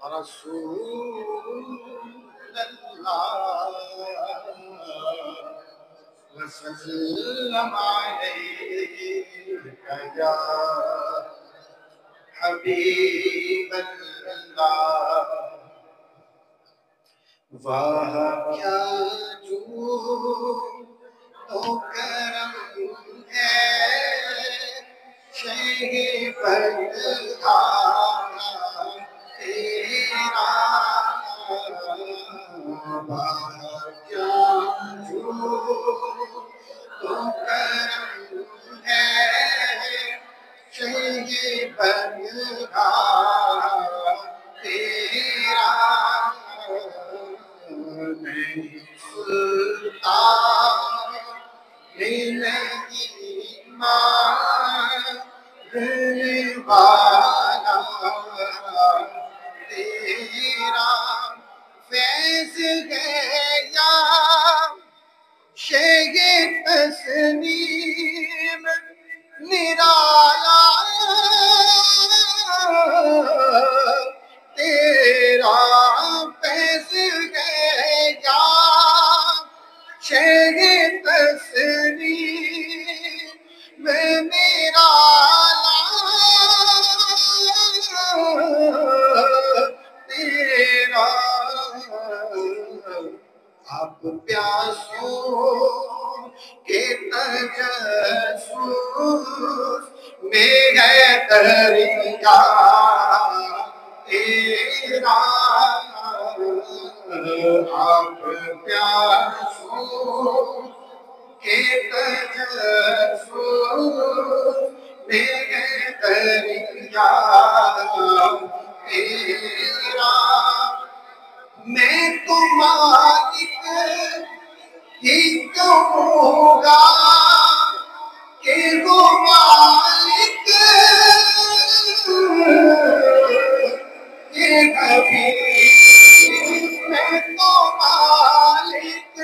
رسول اللہ وسلم علیک یا حبیب اللہ واہ کیا جود و کرم ہے شہ پردگار تیرا واہ کیا جود و کرم ہے شہ پردگار تیرا نہیں سلطان نہیں مانگنے والا تیرا فیض ہے یا شیخ تسلیم نرالا تیرا فیض ہے یا شیخ تسلیم نرالا تیرا آپ پیاسوں کے تجسس میں ہے دریا تیرا آپ پیاسوں کے تجسس میں ہے دریا تیرا میں تو مالک ہی کہوں گا کہ وہ مالک یہ کبھی میں تو مالک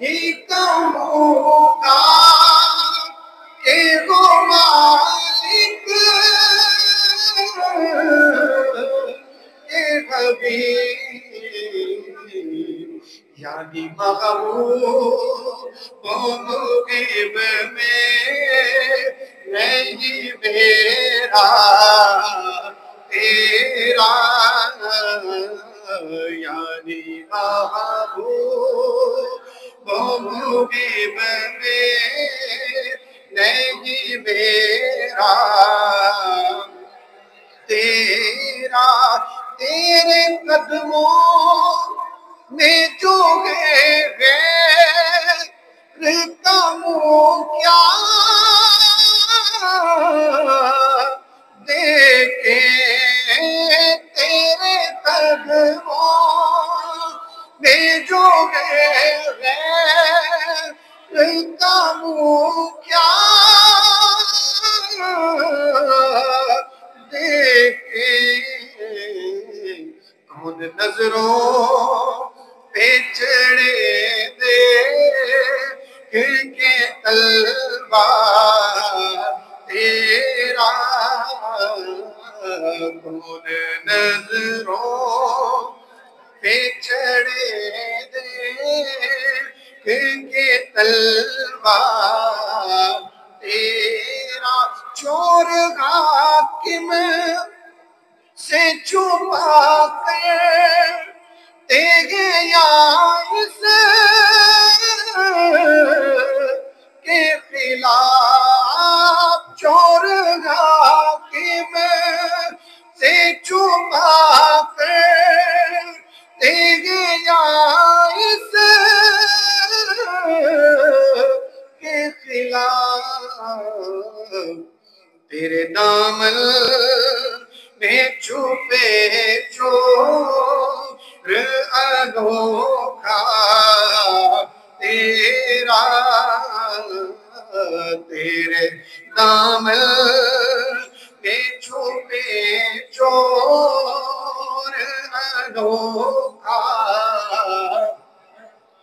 ہی کہوں گا کہ وہ مالک یعنی محبوب و مغیب میں نہیں میرا تیرا یعنی محبوب و مغیب میں نہیں میرا تیرا تیرے قدموں میں جو ہے غیر کا منہ کیا دیکھے تیرے قدموں میں جو ہے غیر کا منہ کیا دیکھے کون نظروں پہ چڑھے دے کے تلوار تیرا کون نظروں پہ چڑھے دے کے تلوار تیرا چور حاکم سے چھپا کر تیرے یا اس کے خلاف چور حاکم سے چھپا کر تیرے یا اس کے خلاف تیرے دامن میں چھپے چور انوکھا تیرا تیرے دامن میں چھپے چور انوکھا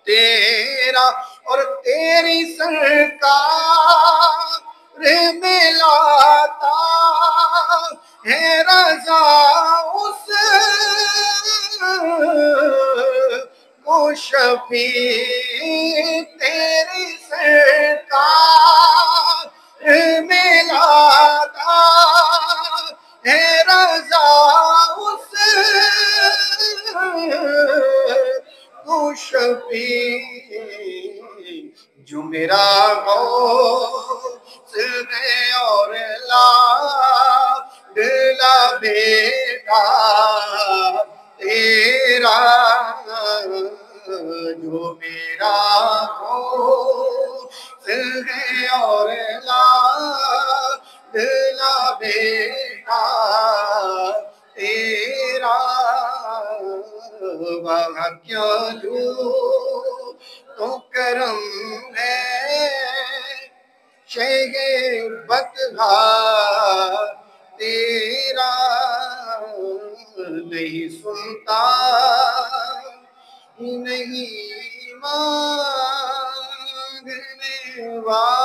تیرا اور تیری سرکار میں لاتا ہے رضا اس شفیع تیری سرکار میں لاتا ہے رضا اس تو شفیع جو میرا غوث ہے اور لاڈلا بیٹا تیرا جو میرا غوث ہے اور لاڈلا بیٹا تیرا وہاں کیا جو تو کرم ہے شیخ بطحا تیرا نہیں سنتا نہیں مانگنے والا